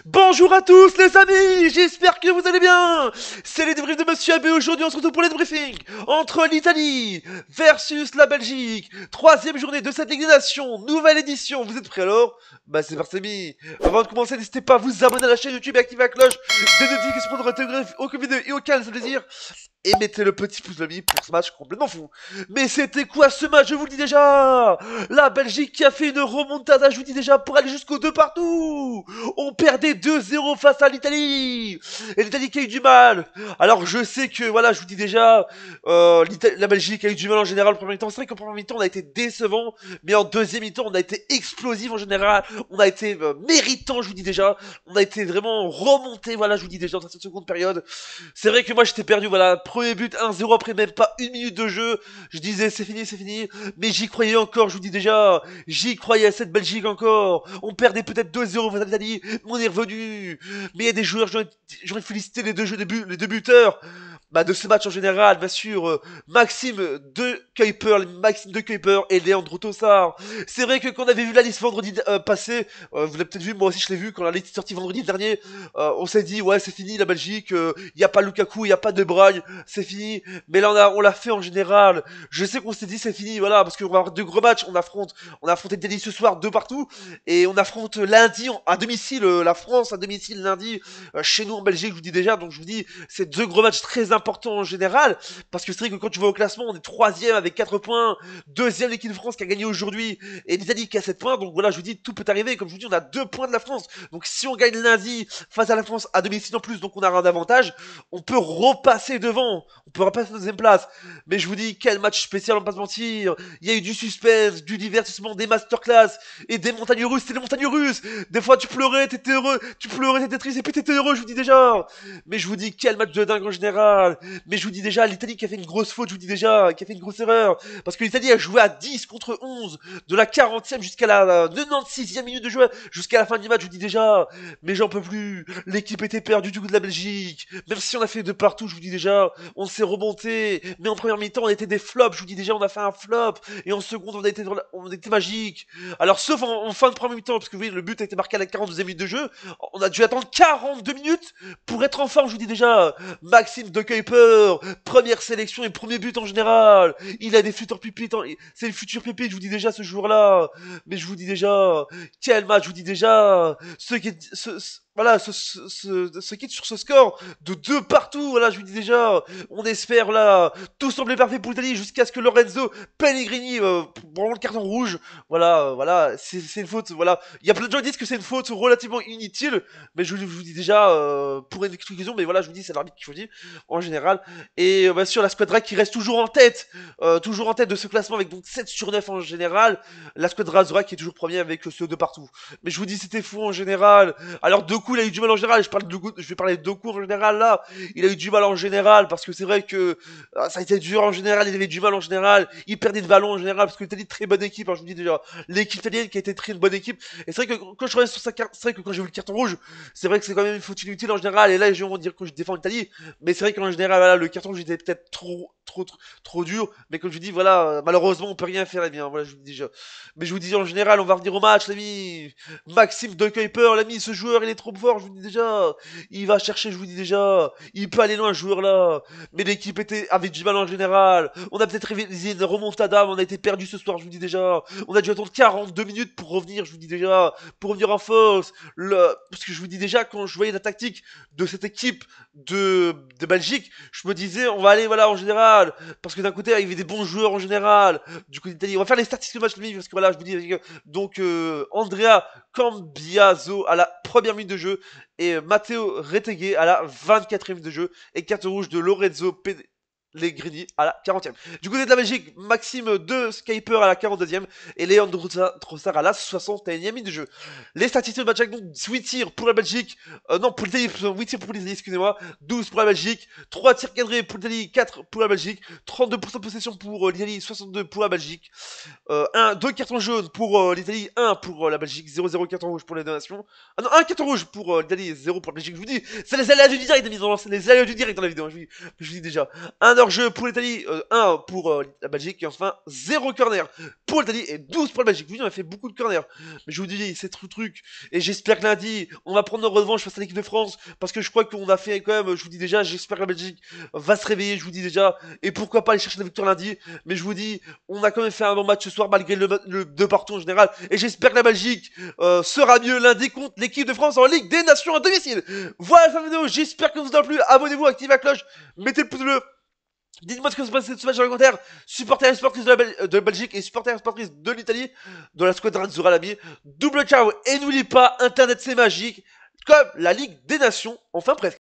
Bonjour à tous les amis, j'espère que vous allez bien. C'est les débriefs de Monsieur AB. Aujourd'hui on se retrouve pour les débriefings entre l'Italie versus la Belgique. Troisième journée de cette Ligue des Nations, nouvelle édition. Vous êtes prêts alors? Bah c'est parti. Avant de commencer, n'hésitez pas à vous abonner à la chaîne YouTube et activer la cloche des notifications pour ne rater aucune vidéo et aucun plaisir. Et mettez le petit pouce bleu pour ce match complètement fou. Mais c'était quoi ce match? Je vous le dis déjà. La Belgique qui a fait une remontada, je vous dis déjà, pour aller jusqu'au 2 partout. On perdait 2-0 face à l'Italie. Et l'Italie qui a eu du mal. Alors je sais que, voilà, je vous dis déjà, la Belgique a eu du mal en général au premier mi-temps. C'est vrai qu'en premier mi-temps, on a été décevant. Mais en deuxième mi-temps, on a été explosif en général. On a été méritant, je vous dis déjà. On a été vraiment remonté, voilà, je vous dis déjà, dans cette seconde période. C'est vrai que moi, j'étais perdu, voilà. Premier but, 1-0 après même pas une minute de jeu. Je disais, c'est fini, c'est fini. Mais j'y croyais encore, je vous dis déjà. J'y croyais à cette Belgique encore. On perdait peut-être 2-0 face à l'Italie, mais on est revenu. Mais il y a des joueurs, j'aurais félicité les deux buteurs. Bah, de ce match en général, bien sûr, Maxime de Kuiper et Leandro Trossard. C'est vrai que quand on avait vu la liste vendredi passé, vous l'avez peut-être vu, moi aussi je l'ai vu, quand la liste est sortie vendredi dernier, on s'est dit, ouais, c'est fini la Belgique, y a pas Lukaku, y a pas De Bruyne, c'est fini. Mais là, on l'a fait en général. Je sais qu'on s'est dit, c'est fini, voilà, parce qu'on va avoir deux gros matchs, on affronte l'Italie ce soir, deux partout, et on affronte lundi, à domicile, la France, à domicile lundi, chez nous en Belgique, je vous dis déjà, donc je vous dis, c'est deux gros matchs très importants en général, parce que c'est vrai que quand tu vas au classement, on est troisième avec 4 points, deuxième l'équipe de France qui a gagné aujourd'hui, et l'Italie qui a 7 points, donc voilà, je vous dis, tout peut arriver, comme je vous dis, on a 2 points de la France, donc si on gagne lundi face à la France à domicile en plus, donc on a un avantage, on peut repasser devant, on peut repasser la deuxième place, mais je vous dis, quel match spécial, on va pas se mentir, il y a eu du suspense, du divertissement, des masterclass, et des montagnes russes, c'est les montagnes russes, des fois tu pleurais, t'étais heureux, tu pleurais, t'étais triste, et puis t'étais heureux, je vous dis déjà, mais je vous dis, quel match de dingue en général, mais je vous dis déjà, l'Italie qui a fait une grosse faute, je vous dis déjà, qui a fait une grosse erreur, parce que l'Italie a joué à 10 contre 11, de la 40e jusqu'à la 96e minute de jeu, jusqu'à la fin du match, je vous dis déjà, mais j'en peux plus, l'équipe était perdue du coup de la Belgique, même si on a fait de partout, je vous dis déjà, on s'est remonté, mais en première mi-temps, on était des flops, je vous dis déjà, on a fait un flop, et en seconde, on était magique, alors sauf en fin de première mi-temps, parce que vous voyez, le but a été marqué à la 42e minute de jeu, on a dû attendre 42 minutes pour être en forme, je vous dis déjà, Maxime de Kuiper, première sélection et premier but en général. Il a des futurs pépites, c'est le futur pépite, je vous dis déjà ce jour-là. Mais je vous dis déjà, quel match, je vous dis déjà, voilà, ce quitte sur ce score de 2 partout, voilà, je vous dis déjà, on espère, là, tout semblait parfait pour l'Italie jusqu'à ce que Lorenzo Pellegrini prend le carton rouge, voilà, c'est une faute, voilà, il y a plein de gens qui disent que c'est une faute relativement inutile, mais je vous dis déjà, pour une exclusion, mais voilà, je vous dis, c'est l'arbitre qui choisit, en général, et bien sûr, la squadra qui reste toujours en tête de ce classement avec donc 7 sur 9 en général, la squadra Azura qui est toujours premier avec ce 2 partout, mais je vous dis, c'était fou en général, alors Doku il a eu du mal en général, je vais parler de Doku en général là, il a eu du mal en général, parce que c'est vrai que ça a été dur en général, il avait du mal en général, il perdait de ballon en général, parce que l'Italie très bonne équipe, hein, je vous dis déjà, l'équipe italienne qui a été très une bonne équipe, et c'est vrai que quand je reviens sur sa carte, c'est vrai que quand j'ai vu le carton rouge, c'est vrai que c'est quand même une faute inutile en général, et là je vais dire que je défends l'Italie, mais c'est vrai qu'en général, voilà, le carton rouge était peut-être trop dur, mais comme je dis, voilà, malheureusement on peut rien faire, les bien, voilà, je vous dis déjà. Mais je vous dis en général, on va revenir au match, l'ami. Maxime de Kuiper, l'ami, ce joueur, il est trop fort, je vous dis déjà. Il va chercher, je vous dis déjà. Il peut aller loin, ce joueur-là. Mais l'équipe avait du mal en général. On a peut-être réalisé une remontada, mais on a été perdu ce soir, je vous dis déjà. On a dû attendre 42 minutes pour revenir, je vous dis déjà. Pour revenir en force. Parce que je vous dis déjà, quand je voyais la tactique de cette équipe de Belgique, je me disais, on va aller, voilà, en général. Parce que d'un côté, il y avait des bons joueurs en général. Du côté d'Italie, on va faire les statistiques de match, parce que voilà, je vous dis, donc, Andrea Cambiaso à la première minute de jeu et Matteo Retegui à la 24e minute de jeu et carte rouge de Lorenzo Pellegrini à la 40e. Du côté de la Belgique, Maxime de Skyper à la 42e et Leandro Trossard à la 61e minute de jeu. Les statistiques de match, donc 8 tirs pour la Belgique, non pour l'Italie, 8 tirs pour l'Italie, excusez-moi, 12 pour la Belgique, 3 tirs cadrés pour l'Italie, 4 pour la Belgique, 32% de possession pour l'Italie, 62 pour la Belgique, 2 cartons jaunes pour l'Italie, 1 pour la Belgique, 0-0 carton rouge pour les deux nations. Ah non, 1 carton rouge pour l'Italie, 0 pour la Belgique. Je vous dis, c'est les aléas du direct, c'est les aléas du direct dans la vidéo, je vous dis déjà. 1 heure hors-jeu pour l'Italie, 1 pour la Belgique, et enfin 0 corner pour l'Italie et 12 pour la Belgique. Oui, on a fait beaucoup de corners, mais je vous dis, c'est trop truc, et j'espère que lundi, on va prendre nos revanches face à l'équipe de France, parce que je crois qu'on a fait quand même, je vous dis déjà, j'espère que la Belgique va se réveiller, je vous dis déjà, et pourquoi pas aller chercher la victoire lundi, mais je vous dis, on a quand même fait un bon match ce soir, malgré le 2 partout en général, et j'espère que la Belgique sera mieux lundi contre l'équipe de France en Ligue des Nations à domicile. Voilà la fin de la vidéo, j'espère que vous a plu, abonnez-vous, activez la cloche, mettez le pouce bleu. Dites-moi ce que vous pensez de ce match dans les commentaires. Supporters et sportrices de la Belgique et supporters et sportrices de l'Italie. Dans la squadra Zura l'ami. Double ciao. Et n'oubliez pas, Internet c'est magique. Comme la Ligue des Nations. Enfin presque.